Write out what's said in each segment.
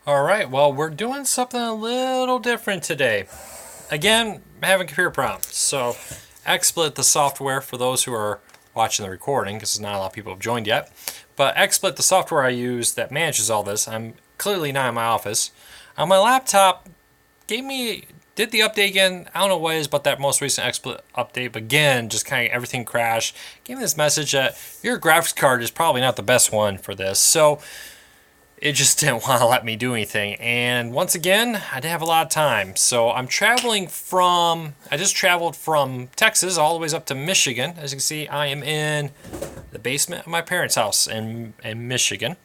All right, well, we're doing something a little different today. Again, having computer problems. So, XSplit, the software, for those who are watching the recording, because not a lot of people have joined yet, but XSplit, the software I use that manages all this, I'm clearly not in my office. On my laptop, did the update again. I don't know what it is, but that most recent XSplit update, but again, just kind of everything crashed. Gave me this message that your graphics card is probably not the best one for this. So, it just didn't want to let me do anything. And once again, I didn't have a lot of time. So I just traveled from Texas all the way up to Michigan. As you can see, I am in the basement of my parents' house in Michigan,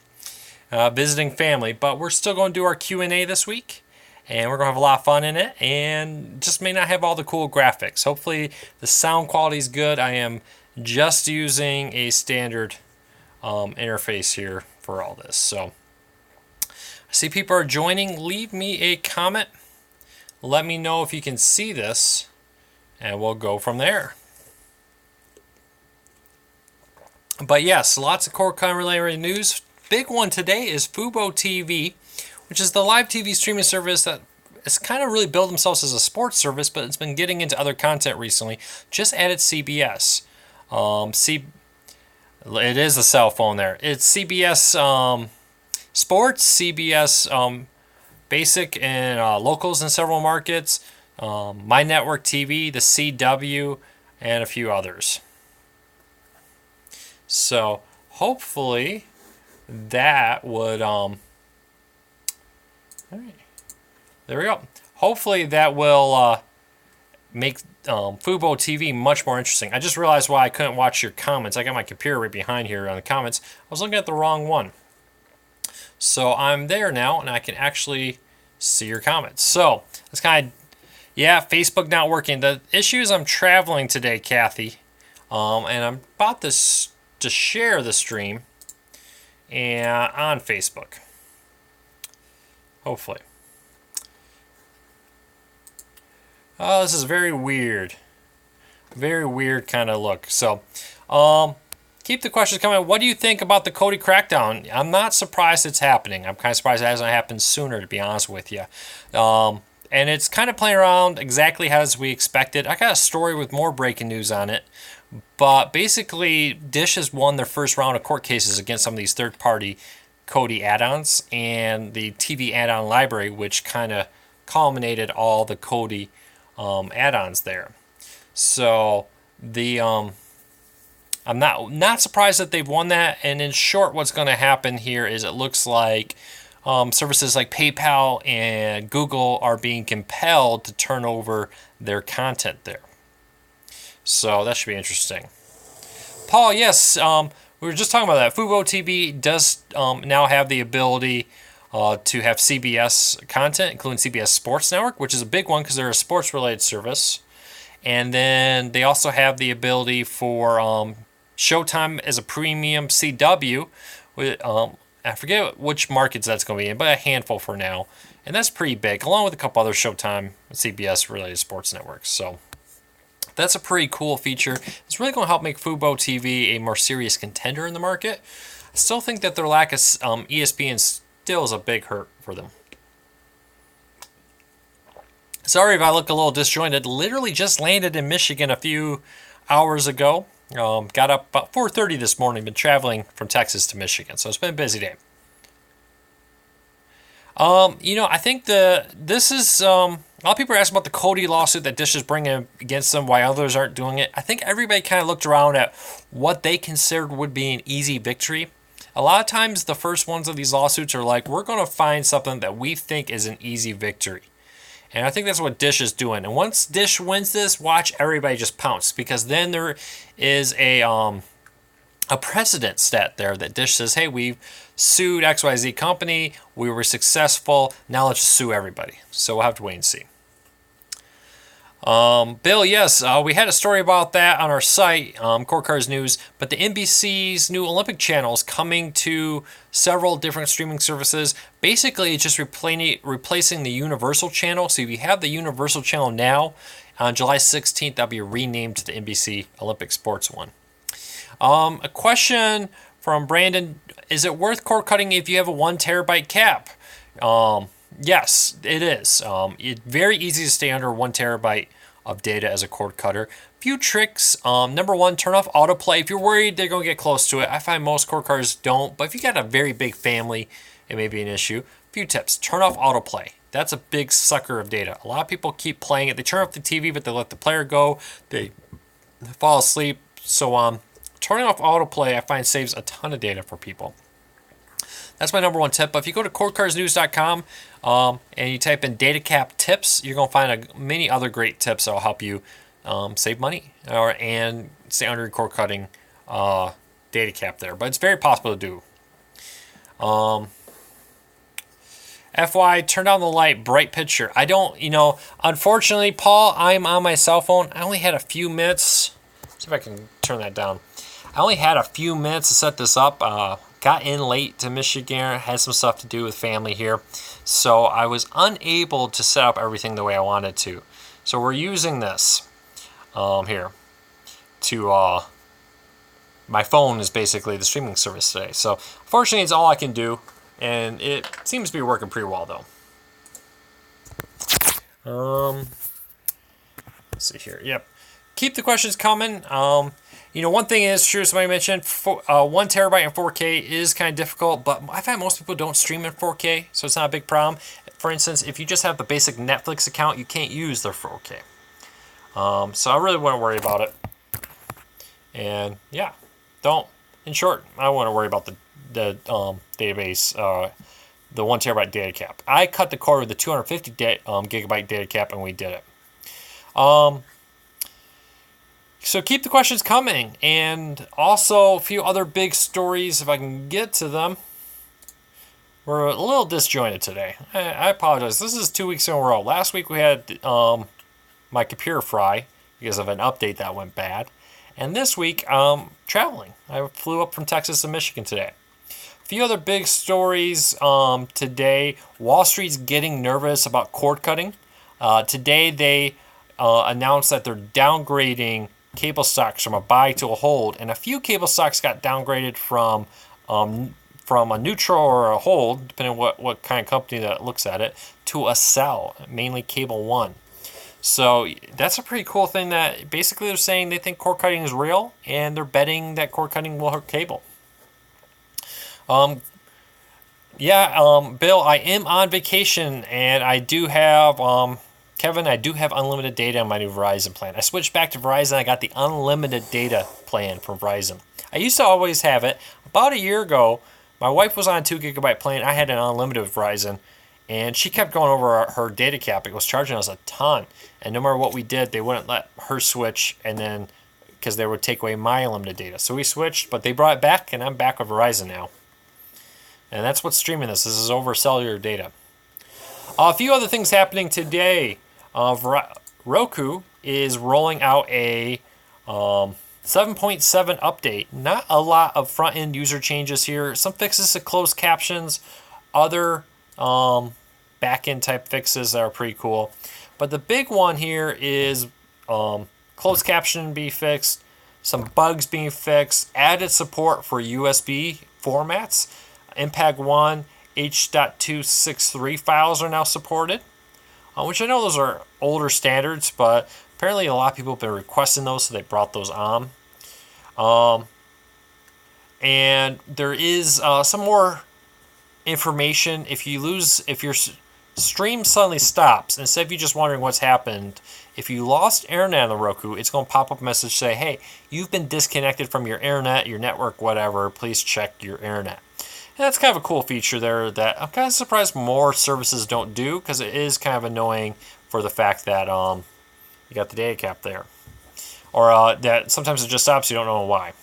visiting family. But we're still going to do our Q&A this week. And we're going to have a lot of fun in it. And just may not have all the cool graphics. Hopefully the sound quality is good. I am just using a standard interface here for all this. So I see people are joining. Leave me a comment. Let me know if you can see this, and we'll go from there. But yes, lots of core related news. Big one today is Fubo TV, which is the live TV streaming service that has kind of really built themselves as a sports service, but it's been getting into other content recently. Just added CBS. It is a cell phone there. It's CBS Sports, CBS Basic and locals in several markets, My Network TV, the CW, and a few others. So hopefully that would all right, there we go. Hopefully that will make Fubo TV much more interesting. I just realized why I couldn't watch your comments. I got my computer right behind here on the comments. I was looking at the wrong one. So I'm there now, and I can actually see your comments. So it's yeah, Facebook not working. The issue is I'm traveling today, Kathy, and I'm about to share the stream and on Facebook. Hopefully. Oh, this is very weird. Very weird kind of look. So, keep the questions coming. What do you think about the Cody crackdown? I'm not surprised it's happening. I'm kind of surprised it hasn't happened sooner, to be honest with you. And it's kind of playing around exactly as we expected. I got a story with more breaking news on it. But basically, Dish has won their first round of court cases against some of these third-party Kodi add-ons and the TV add-on library, which kind of culminated all the Kodi add-ons there. So the I'm not surprised that they've won that. And in short, what's going to happen here is it looks like services like PayPal and Google are being compelled to turn over their content there. So that should be interesting. Paul, yes, we were just talking about that. Fubo TV does now have the ability to have CBS content, including CBS Sports Network, which is a big one because they're a sports-related service. And then they also have the ability for Showtime as a premium CW. I forget which markets that's going to be in, but a handful for now. And that's pretty big, along with a couple other Showtime CBS-related sports networks. So that's a pretty cool feature. It's really going to help make Fubo TV a more serious contender in the market. I still think that their lack of ESPN still is a big hurt for them. Sorry if I look a little disjointed. Literally just landed in Michigan a few hours ago. Got up about 4:30 this morning. Been traveling from Texas to Michigan, so it's been a busy day. I think this is a lot of people are asking about the Kodi lawsuit that Dish is bringing against them, why others aren't doing it. I think everybody kind of looked around at what they considered would be an easy victory. A lot of times, the first ones of these lawsuits are like, we're going to find something that we think is an easy victory. And I think that's what Dish is doing. And once Dish wins this, watch everybody just pounce, because then there is a precedent set there that Dish says, hey, we've sued XYZ company, we were successful, now let's just sue everybody. So we'll have to wait and see. Bill, yes, we had a story about that on our site, Core Cars News, but the NBC's new Olympic channel is coming to several different streaming services. Basically, it's just replacing the Universal channel. So if you have the Universal channel now, on July 16th, that'll be renamed to the NBC Olympic Sports one. A question from Brandon: is it worth cord cutting if you have a 1 terabyte cap? Yes, it is. It's very easy to stay under 1 terabyte of data as a cord cutter. Few tricks. Number one, turn off autoplay. If you're worried they're going to get close to it, I find most cord cutters don't. But if you got a very big family, it may be an issue. Few tips. Turn off autoplay. That's a big sucker of data. A lot of people keep playing it. They turn off the TV, but they let the player go. They fall asleep. So turning off autoplay, I find, saves a ton of data for people. That's my number one tip. But if you go to cordcuttersnews.com and you type in DataCap tips, you're going to find many other great tips that will help you save money and stay under your cord cutting data cap there. But it's very possible to do. FY, turn down the light, bright picture. I don't, unfortunately, Paul, I'm on my cell phone. I only had a few minutes. See if I can turn that down. I only had a few minutes to set this up. Got in late to Michigan, had some stuff to do with family here. So I was unable to set up everything the way I wanted to. So we're using this here to, my phone is basically the streaming service today. So fortunately, it's all I can do. And it seems to be working pretty well, though. Let's see here. Yep. Keep the questions coming. One thing is true, somebody mentioned 1 terabyte in 4K is kind of difficult, but I find most people don't stream in 4K, so it's not a big problem. For instance, if you just have the basic Netflix account, you can't use their 4K. So I really wouldn't worry about it. And yeah, in short, I don't want to worry about the database, the 1 terabyte data cap. I cut the cord with the 250 gigabyte data cap, and we did it. So keep the questions coming, and also a few other big stories if I can get to them. We're a little disjointed today. I apologize. This is 2 weeks in a row. Last week we had my computer fry because of an update that went bad, and this week traveling. I flew up from Texas to Michigan today. A few other big stories today. Wall Street's getting nervous about cord cutting. Today they announced that they're downgrading cable stocks from a buy to a hold, and a few cable stocks got downgraded from a neutral or a hold, depending on what kind of company that looks at it, to a sell, mainly Cable One. So that's a pretty cool thing that basically they're saying they think cord cutting is real, and they're betting that cord cutting will hurt cable. Bill, I am on vacation, and I do have, Kevin, I do have unlimited data on my new Verizon plan. I switched back to Verizon. I got the unlimited data plan from Verizon. I used to always have it. About a year ago, my wife was on a 2 gigabyte plan. I had an unlimited with Verizon, and she kept going over her data cap. It was charging us a ton, and no matter what we did, they wouldn't let her switch, and then because they would take away my unlimited data. So we switched, but they brought it back, and I'm back with Verizon now. And that's what's streaming this. This is over cellular data. A few other things happening today. Roku is rolling out a 7.7 update. Not a lot of front-end user changes here. Some fixes to closed captions. Other back-end type fixes that are pretty cool. But the big one here is closed caption being fixed. Some bugs being fixed. Added support for USB formats. MPEG-1, H.263 files are now supported, which I know those are older standards, but apparently a lot of people have been requesting those, so they brought those on. And there is some more information. If your stream suddenly stops, instead of you just wondering what's happened, if you lost internet on the Roku, it's going to pop up a message say, hey, you've been disconnected from your internet, your network, whatever. Please check your internet. And that's kind of a cool feature there that I'm kind of surprised more services don't do, because it is kind of annoying for the fact that you got the data cap there. Or that sometimes it just stops, you don't know why.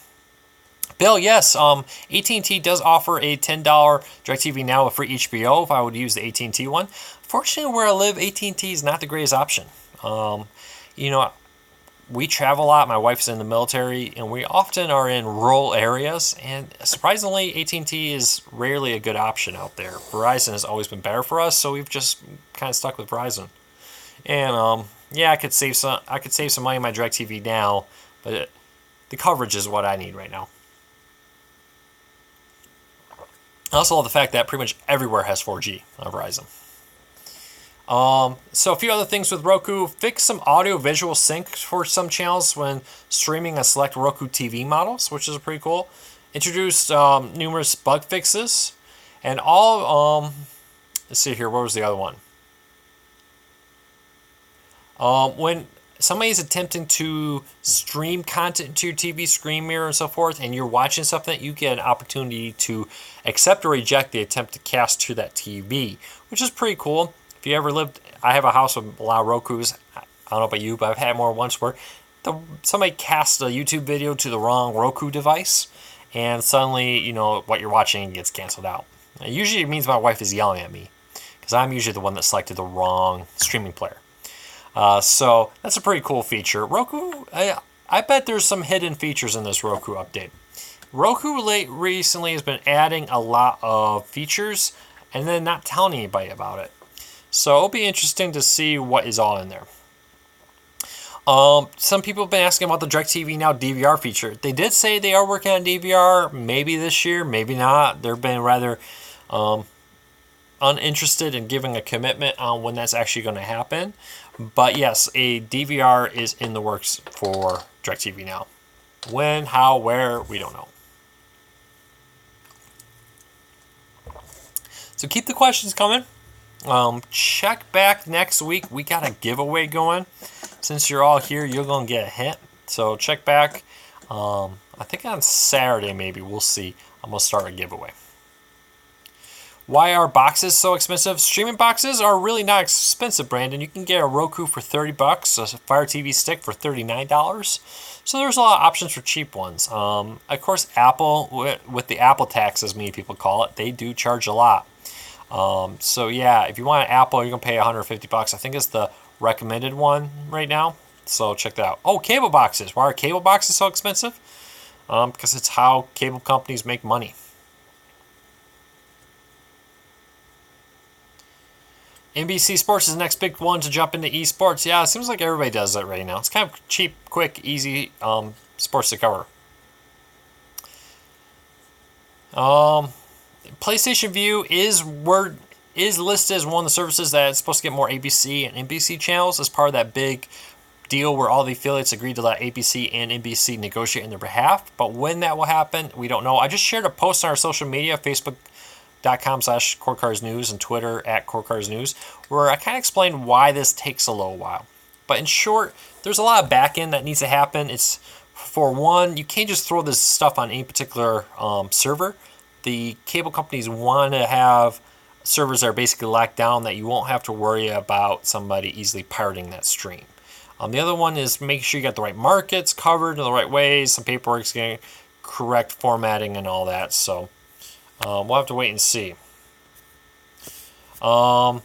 Bill, yes, AT&T does offer a $10 DirecTV Now with free HBO if I would use the AT&T one. Fortunately, where I live, AT&T is not the greatest option. We travel a lot. My wife's in the military, and we often are in rural areas. And surprisingly, AT&T is rarely a good option out there. Verizon has always been better for us, so we've just kind of stuck with Verizon. And I could save some money on my DirecTV Now, but the coverage is what I need right now. I also love the fact that pretty much everywhere has 4G on Verizon. So a few other things with Roku. Fix some audio-visual sync for some channels when streaming on select Roku TV models, which is pretty cool. Introduced numerous bug fixes. And all, let's see here, what was the other one? When somebody is attempting to stream content to your TV screen mirror and so forth, and you're watching something, you get an opportunity to accept or reject the attempt to cast to that TV, which is pretty cool. If you ever lived, I have a house with a lot of Rokus. I don't know about you, but I've had more once where somebody casts a YouTube video to the wrong Roku device, and suddenly, you know, what you're watching gets canceled out. Usually it means my wife is yelling at me, because I'm usually the one that selected the wrong streaming player. So that's a pretty cool feature. Roku, I bet there's some hidden features in this Roku update. Roku recently has been adding a lot of features and then not telling anybody about it. So it'll be interesting to see what is all in there. Some people have been asking about the DirecTV Now DVR feature. They did say they are working on DVR maybe this year, maybe not. They've been rather uninterested in giving a commitment on when that's actually going to happen. But yes, a DVR is in the works for DirecTV Now. When, how, where, we don't know. So keep the questions coming. Check back next week. We got a giveaway going. Since you're all here, you're going to get a hint. So check back. I think on Saturday maybe. We'll see. I'm going to start a giveaway. Why are boxes so expensive? Streaming boxes are really not expensive, Brandon. You can get a Roku for $30, a Fire TV stick for $39. So there's a lot of options for cheap ones. Of course, Apple, with the Apple tax, as many people call it, they do charge a lot. So yeah, if you want an Apple, you're going to pay $150. I think it's the recommended one right now. So check that out. Oh, cable boxes. Why are cable boxes so expensive? Because it's how cable companies make money. NBC Sports is the next big one to jump into esports. Yeah, it seems like everybody does that right now. It's kind of cheap, quick, easy sports to cover. PlayStation Vue is listed as one of the services that's supposed to get more ABC and NBC channels as part of that big deal where all the affiliates agreed to let ABC and NBC negotiate in their behalf. But when that will happen, we don't know. I just shared a post on our social media, Facebook.com/CoreCarsNews and Twitter @CoreCarsNews, where I kind of explained why this takes a little while. But in short, there's a lot of back end that needs to happen. It's, for one, you can't just throw this stuff on any particular server. The cable companies want to have servers that are basically locked down that you won't have to worry about somebody easily pirating that stream. The other one is make sure you got the right markets covered in the right ways, some paperwork's getting correct formatting and all that. So we'll have to wait and see. Hi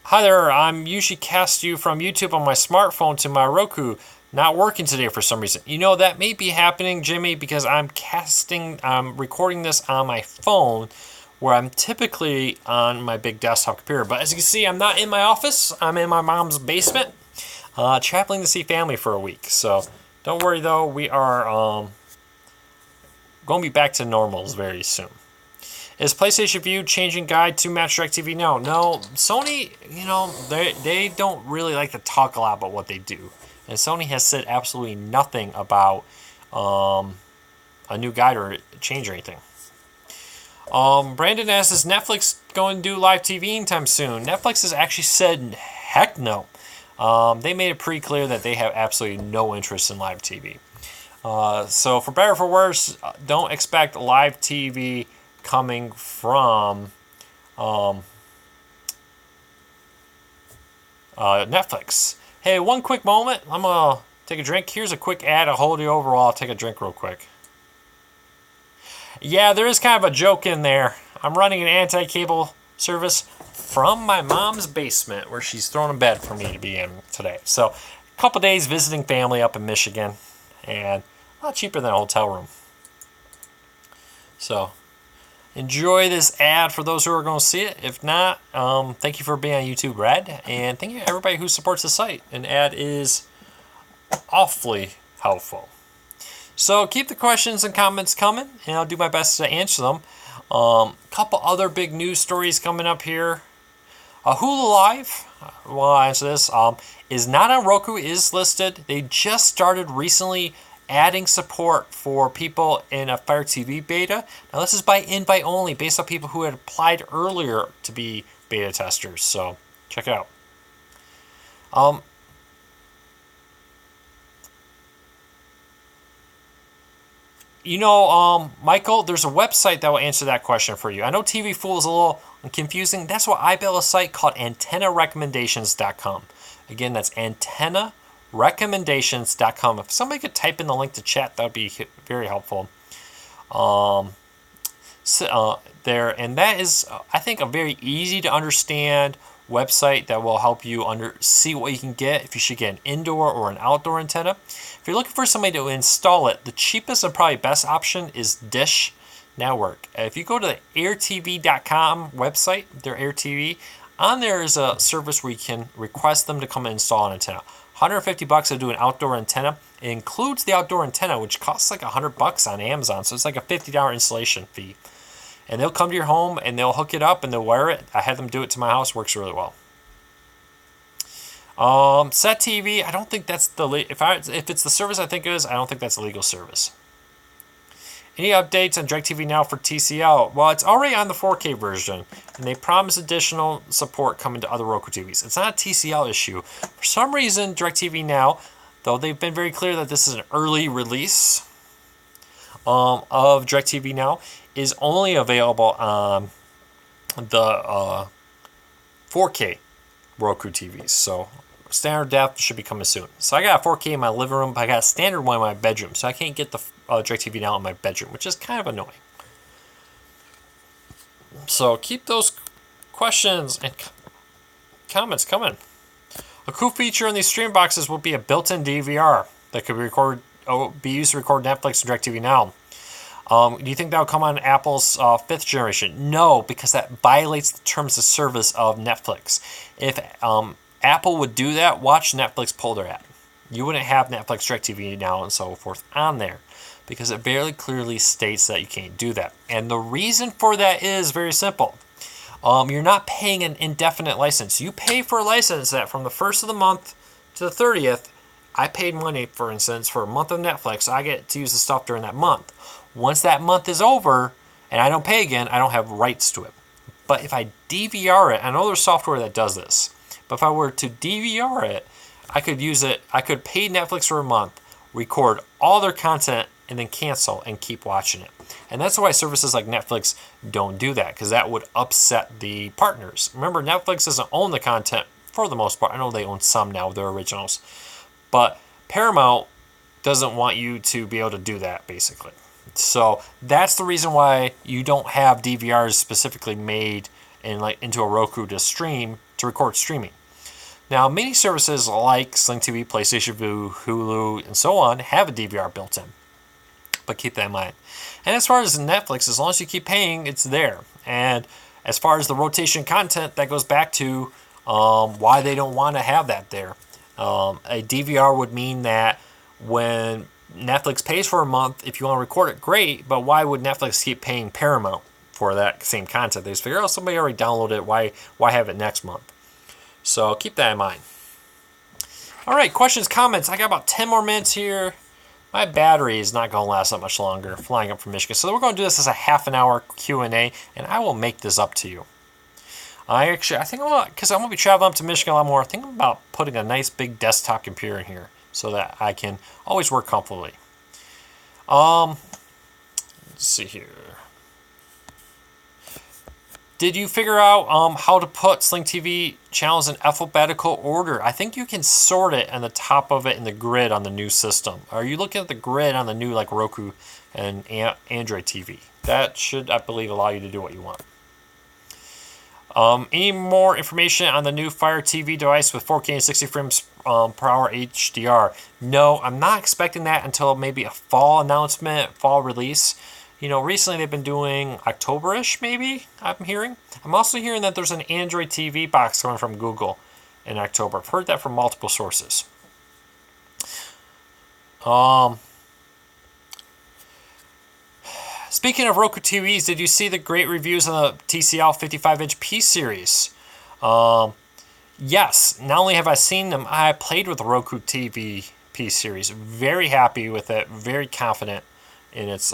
there, I'm usually cast you from YouTube on my smartphone to my Roku. Not working today for some reason. You know, that may be happening, Jimmy, because I'm recording this on my phone where I'm typically on my big desktop computer. But as you can see, I'm not in my office. I'm in my mom's basement, traveling to see family for a week. So don't worry, though. We are going to be back to normals very soon. Is PlayStation Vue changing guide to match DirecTV Now? No, Sony, you know, they don't really like to talk a lot about what they do. And Sony has said absolutely nothing about a new guide or change or anything. Brandon asks, is Netflix going to do live TV anytime soon? Netflix has actually said, heck no. They made it pretty clear that they have absolutely no interest in live TV. So for better or for worse, don't expect live TV coming from Netflix. Hey, one quick moment. I'm going to take a drink. Here's a quick ad. I'll hold you over while I'll take a drink real quick. Yeah, there is kind of a joke in there. I'm running an anti-cable service from my mom's basement where she's thrown a bed for me to be in today. So a couple days visiting family up in Michigan, and a lot cheaper than a hotel room. So enjoy this ad for those who are going to see it. If not, thank you for being on YouTube Red, and thank you to everybody who supports the site. An ad is awfully helpful. So keep the questions and comments coming, and I'll do my best to answer them. Couple other big news stories coming up here. Hulu Live, well, I'll answer this, is not on Roku, is listed. They just started recently adding support for people in a Fire TV beta. Now, this is by invite only, based on people who had applied earlier to be beta testers. So, check it out. Michael, there's a website that will answer that question for you. I know TV Fool is a little confusing. That's why I built a site called antennarecommendations.com. Again, that's antennarecommendations.com. If somebody could type in the link to chat, that would be very helpful. There, and that is, I think, a very easy to understand website that will help you see what you can get, if you should get an indoor or an outdoor antenna. If you're looking for somebody to install it, the cheapest and probably best option is Dish Network. If you go to the airtv.com website, their AirTV, on there is a service where you can request them to come and install an antenna. $150 to do an outdoor antenna. It includes the outdoor antenna, which costs like $100 on Amazon, so it's like a $50 installation fee. And they'll come to your home and they'll hook it up and they'll wire it. I had them do it to my house. Works really well. Set TV. I don't think that's if it's the service I think it is. I don't think that's a legal service. Any updates on DirecTV Now for TCL? Well, it's already on the 4K version, and they promise additional support coming to other Roku TVs. It's not a TCL issue. For some reason, DirecTV Now, though they've been very clear that this is an early release of DirecTV Now, is only available on the 4K Roku TVs. So standard depth should be coming soon. So I got a 4K in my living room, but I got a standard one in my bedroom. So I can't get the DirecTV Now in my bedroom, which is kind of annoying. So keep those questions and comments coming. A cool feature in these stream boxes will be a built-in DVR that could be used to record Netflix and DirecTV Now. Do you think that will come on Apple's 5th generation? No, because that violates the terms of service of Netflix. If Apple would do that, watch Netflix pull their app. You wouldn't have Netflix, DirecTV Now, and so forth on there, because it very clearly states that you can't do that. And the reason for that is very simple. You're not paying an indefinite license. You pay for a license that from the 1st of the month to the 30th, I paid money, for instance, for a month of Netflix. I get to use the stuff during that month. Once that month is over and I don't pay again, I don't have rights to it. But if I DVR it, I know there's software that does this, but if I were to DVR it, I could use it. I could pay Netflix for a month, record all their content, and then cancel and keep watching it. And that's why services like Netflix don't do that, because that would upset the partners. Remember, Netflix doesn't own the content for the most part. I know they own some now, their originals. But Paramount doesn't want you to be able to do that, basically. So that's the reason why you don't have DVRs specifically made into a Roku to record streaming. Now, many services like Sling TV, PlayStation Vue, Hulu, and so on have a DVR built in. But keep that in mind. And as far as Netflix, as long as you keep paying, it's there. And as far as the rotation content, that goes back to why they don't want to have that there. A DVR would mean that when Netflix pays for a month, if you want to record it, great, but why would Netflix keep paying Paramount for that same content? They just figure, somebody already downloaded it, why have it next month? So keep that in mind. All right, questions, comments. I got about 10 more minutes here. My battery is not going to last that much longer, flying up from Michigan. So we're going to do this as a half an hour Q&A, and I will make this up to you. I think because I'm going to be traveling up to Michigan a lot more, I think I'm about putting a nice big desktop computer in here so that I can always work comfortably. Let's see here. Did you figure out how to put Sling TV channels in alphabetical order? I think you can sort it on the top of it in the grid on the new system. Are you looking at the grid on the new like Roku and Android TV? That should, I believe, allow you to do what you want. Any more information on the new Fire TV device with 4K and 60 frames per hour HDR? No, I'm not expecting that until maybe a fall announcement, fall release. You know, recently they've been doing October-ish, maybe, I'm hearing. I'm also hearing that there's an Android TV box coming from Google in October. I've heard that from multiple sources. Speaking of Roku TVs, did you see the great reviews on the TCL 55-inch P series? Yes, not only have I seen them, I played with the Roku TV P series. Very happy with it, very confident in its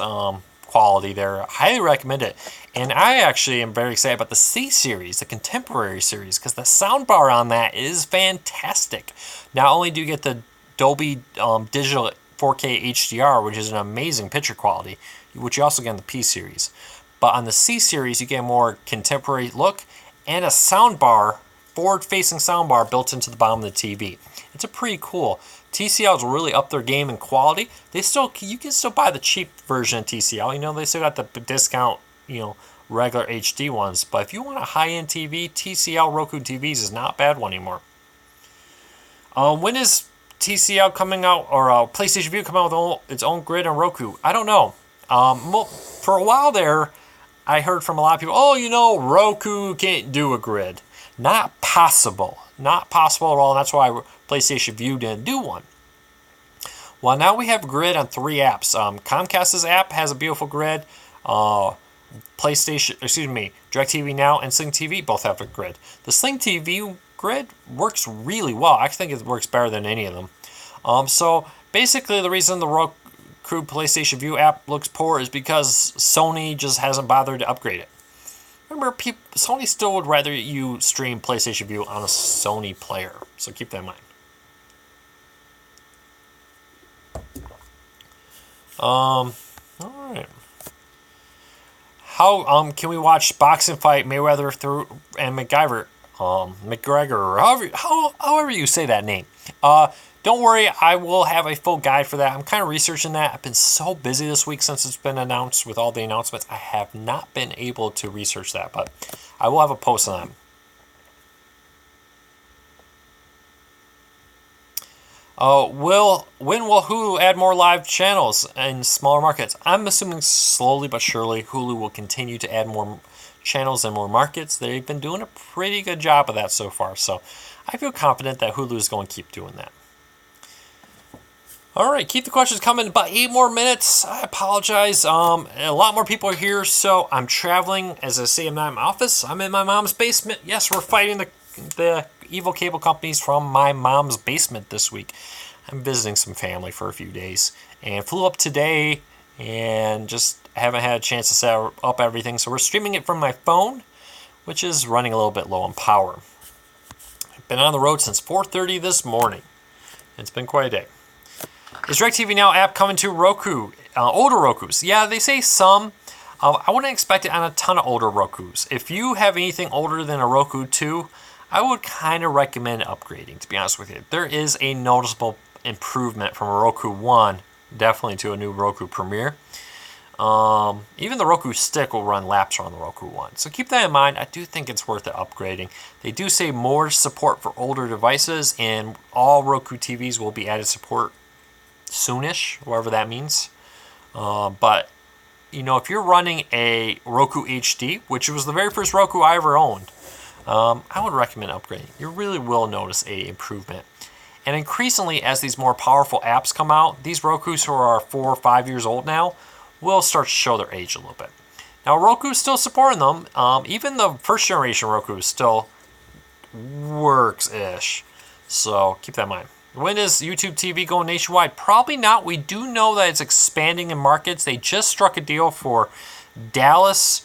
quality there. Highly recommend it. And I actually am very excited about the C series, the contemporary series, because the soundbar on that is fantastic. Not only do you get the Dolby Digital 4K HDR, which is an amazing picture quality, which you also get in the P series, but on the C series you get a more contemporary look and a soundbar, forward-facing soundbar built into the bottom of the TV. It's a pretty cool. TCL's really up their game in quality. You can still buy the cheap version of TCL. You know, they still got the discount, regular HD ones. But if you want a high-end TV, TCL Roku TVs is not a bad one anymore. When is TCL coming out, or PlayStation Vue coming out with its own grid on Roku? I don't know. For a while there, I heard from a lot of people, Roku can't do a grid. Not possible. Not possible at all, and that's why PlayStation Vue didn't do one. Well, now we have a grid on 3 apps. Comcast's app has a beautiful grid. DirecTV Now and Sling TV both have a grid. The Sling TV grid works really well. I think it works better than any of them. So basically the reason the Roku PlayStation Vue app looks poor is because Sony just hasn't bothered to upgrade it. Remember, Sony still would rather you stream PlayStation Vue on a Sony player, so keep that in mind. All right. How can we watch boxing fight Mayweather and McGregor, or however you say that name? Don't worry, I will have a full guide for that. I'm kind of researching that. I've been so busy this week since it's been announced with all the announcements. I have not been able to research that, but I will have a post on that. When will Hulu add more live channels in smaller markets? I'm assuming slowly but surely Hulu will continue to add more channels in more markets. They've been doing a pretty good job of that so far, so I feel confident that Hulu is going to keep doing that. All right, keep the questions coming. About 8 more minutes. I apologize. A lot more people are here, so I'm traveling. As I say, I'm not in my office. I'm in my mom's basement. Yes, we're fighting the evil cable companies from my mom's basement this week. I'm visiting some family for a few days and flew up today and just haven't had a chance to set up everything. So we're streaming it from my phone, which is running a little bit low on power. I've been on the road since 4:30 this morning. It's been quite a day. Is DirecTV Now app coming to Roku? Older Rokus? Yeah, they say some. I wouldn't expect it on a ton of older Rokus. If you have anything older than a Roku 2, I would kind of recommend upgrading, to be honest with you. There is a noticeable improvement from a Roku 1, definitely to a new Roku Premier. Even the Roku Stick will run laps on the Roku 1. So keep that in mind. I do think it's worth it upgrading. They do say more support for older devices, and all Roku TVs will be added support soonish, whatever that means. But if you're running a Roku HD, which was the very first Roku I ever owned, I would recommend upgrading. You really will notice a improvement. And increasingly, as these more powerful apps come out, these Rokus who are 4 or 5 years old now will start to show their age a little bit. Now, Roku's still supporting them. Even the first generation Roku still works-ish. So keep that in mind. When is YouTube TV going nationwide? Probably not. We do know that it's expanding in markets. They just struck a deal for Dallas,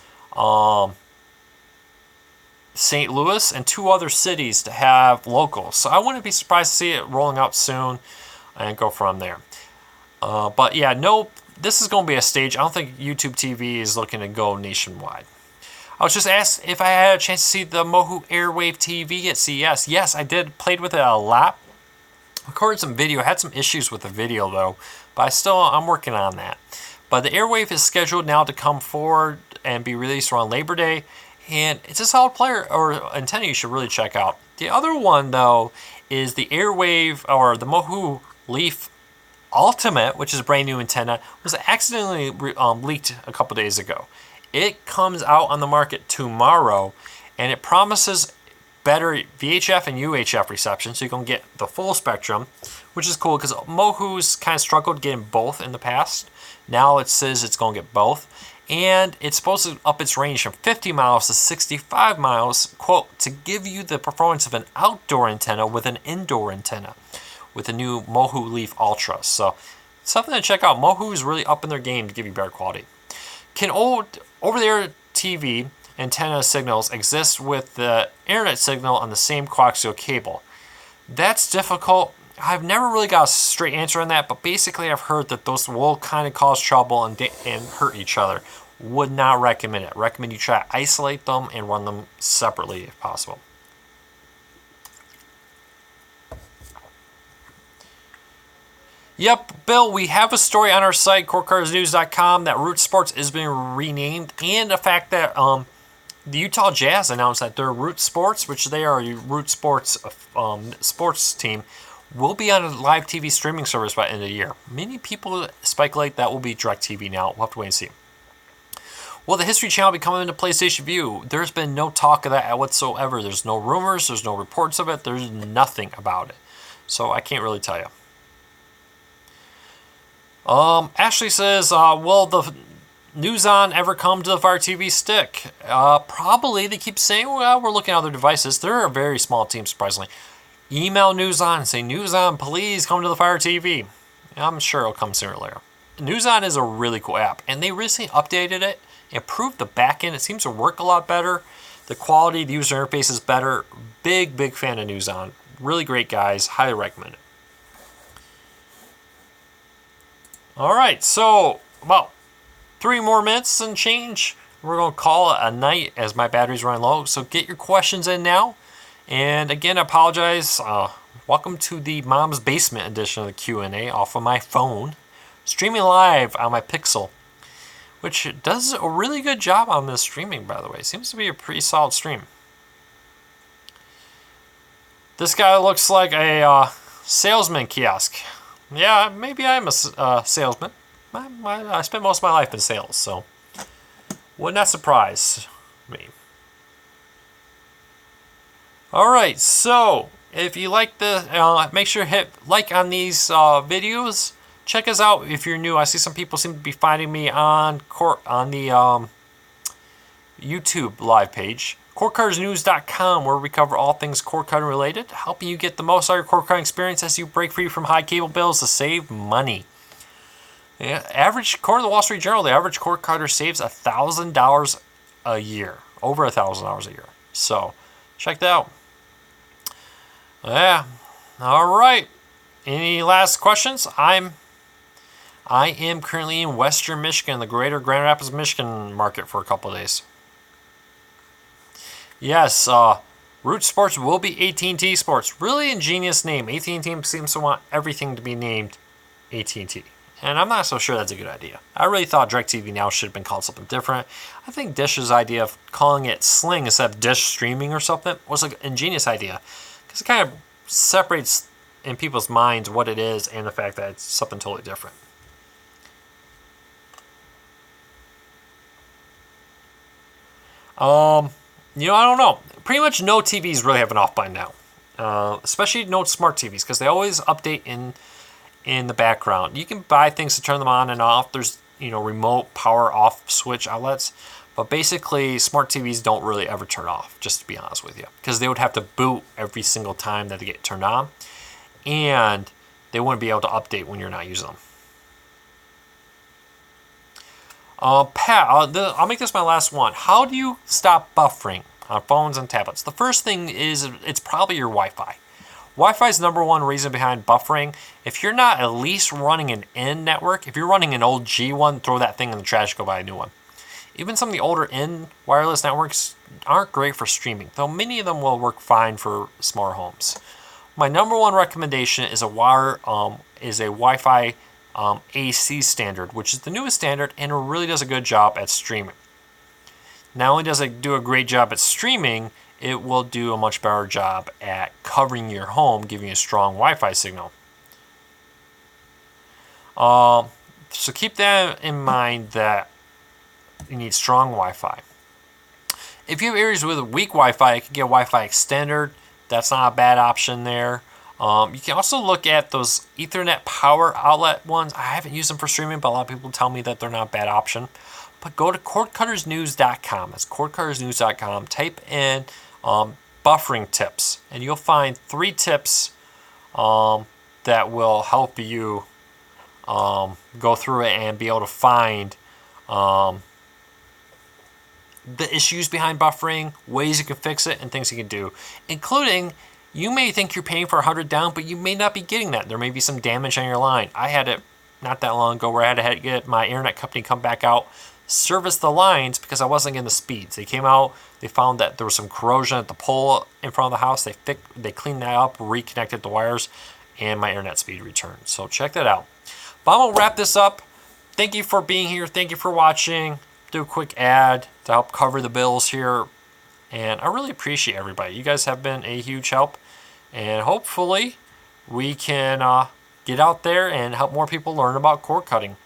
St. Louis, and 2 other cities to have locals. So I wouldn't be surprised to see it rolling out soon and go from there. But yeah, no, this is going to be a stage. I don't think YouTube TV is looking to go nationwide. I was just asked if I had a chance to see the Mohu Airwave TV at CES. Yes, I did. Played with it a lot. Recorded some video. Had some issues with the video though, but I'm working on that. But the Airwave is scheduled now to come forward and be released around Labor Day, and it's a solid player or antenna you should really check out. The other one though is the Airwave, or the Mohu Leaf Ultimate, which is a brand new antenna, was accidentally leaked a couple days ago. It comes out on the market tomorrow, and it promises better VHF and UHF reception, so you can get the full spectrum, which is cool because Mohu's kind of struggled getting both in the past. Now it says it's going to get both, And it's supposed to up its range from 50 miles to 65 miles, quote, to give you the performance of an outdoor antenna with an indoor antenna with the new Mohu Leaf Ultra. So something to check out. Mohu is really up in their game to give you better quality. Can old over-the-air TV antenna signals exist with the internet signal on the same coaxial cable? That's difficult. I've never really got a straight answer on that, but basically I've heard that those will kind of cause trouble and hurt each other. Would not recommend it. Recommend you try to isolate them and run them separately if possible. Yep, Bill, we have a story on our site, CourtCardsNews.com, that Root Sports is being renamed, and the fact that the Utah Jazz announced that their Root Sports, which they are a Root Sports sports team, will be on a live TV streaming service by the end of the year. Many people speculate that will be DirecTV now. We'll have to wait and see. Will the History Channel be coming into PlayStation Vue? There's been no talk of that whatsoever. There's no rumors. There's no reports of it. There's nothing about it. So I can't really tell you. Ashley says, will the Newson ever come to the Fire TV stick? Probably. They keep saying, well, we're looking at other devices. They're a very small team, surprisingly. Email Newson and say, Newson, please come to the Fire TV. I'm sure it'll come sooner or later. Newson is a really cool app, and they recently updated it, improved the backend. It seems to work a lot better. The quality, the user interface is better. Big fan of Newson. Really great guys. Highly recommend it. All right, so about 3 more minutes and change. We're going to call it a night as my battery's running low. So get your questions in now. And again, I apologize. Welcome to the Mom's Basement edition of the Q&A off of my phone. Streaming live on my Pixel, which does a really good job on this streaming, by the way. Seems to be a pretty solid stream. This guy looks like a salesman kiosk. Yeah, maybe I'm a salesman. I spent most of my life in sales, so would not surprise me. All right, so if you like the, make sure to hit like on these videos. Check us out if you're new. I see some people seem to be finding me on the YouTube live page. CourtCardsNews.com, where we cover all things cord cutting related, helping you get the most out of your cord cutting experience as you break free from high cable bills to save money. Yeah, according to the Wall Street Journal, the average cord cutter saves $1,000 a year, over $1,000 a year. So check that out. Yeah. All right. Any last questions? I am currently in Western Michigan, the greater Grand Rapids, Michigan market for a couple of days. Yes, Root Sports will be AT&T Sports. Really ingenious name. AT&T seems to want everything to be named AT&T. And I'm not so sure that's a good idea. I really thought DirecTV Now should have been called something different. I think Dish's idea of calling it Sling instead of Dish Streaming or something was an ingenious idea. Because it kind of separates in people's minds what it is and the fact that it's something totally different. I don't know. Pretty much no TVs really have an off button now. Especially no smart TVs, because they always update in the background. You can buy things to turn them on and off. There's, remote power off switch outlets. But basically, smart TVs don't really ever turn off, just to be honest with you. Because they would have to boot every single time that they get turned on. And they wouldn't be able to update when you're not using them. Pat, I'll make this my last one. How do you stop buffering on phones and tablets? The first thing is it's probably your Wi-Fi. Wi-Fi is number one reason behind buffering. If you're not at least running an N network, if you're running an old G one, throw that thing in the trash, go buy a new one. Even some of the older N wireless networks aren't great for streaming, though many of them will work fine for smaller homes. My number one recommendation is a Wi-Fi AC standard, which is the newest standard, and it really does a good job at streaming. Not only does it do a great job at streaming, it will do a much better job at covering your home, giving you a strong Wi-Fi signal. So keep that in mind, that you need strong Wi-Fi. If you have areas with weak Wi-Fi, you can get a Wi-Fi extender. That's not a bad option there. You can also look at those Ethernet power outlet ones. I haven't used them for streaming, but a lot of people tell me that they're not a bad option. but go to cordcuttersnews.com. That's cordcuttersnews.com. Type in buffering tips, and you'll find 3 tips that will help you go through it and be able to find the issues behind buffering, ways you can fix it, and things you can do, including you may think you're paying for 100 down, but you may not be getting that. There may be some damage on your line. I had it not that long ago where I had to get my internet company come back out, service the lines because I wasn't getting the speeds. They came out, they found that there was some corrosion at the pole in front of the house. They cleaned that up, reconnected the wires, and my internet speed returned. So check that out. But I'm gonna wrap this up. Thank you for being here. Thank you for watching. Do a quick ad to help cover the bills here. And I really appreciate everybody. You guys have been a huge help. And hopefully we can get out there and help more people learn about cord cutting.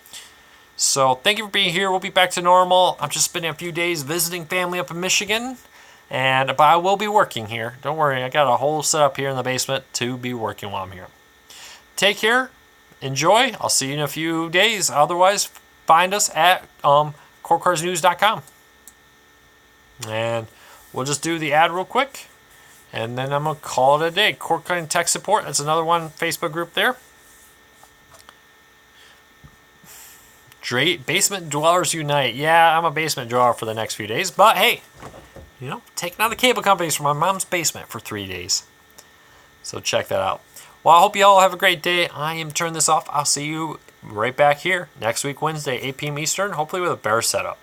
So thank you for being here. We'll be back to normal. I'm just spending a few days visiting family up in Michigan. But I will be working here. Don't worry, I got a whole setup here in the basement to be working while I'm here. Take care. Enjoy. I'll see you in a few days. Otherwise, find us at cordcuttersnews.com. And we'll just do the ad real quick. And then I'm going to call it a day. Cord Cutting Tech Support. That's another one Facebook group there. Basement Dwellers Unite. Yeah, I'm a basement dweller for the next few days. But hey, you know, taking out the cable companies from my mom's basement for 3 days. So check that out. Well, I hope you all have a great day. I am turning this off. I'll see you right back here next week, Wednesday, 8 p.m. Eastern, hopefully with a better setup.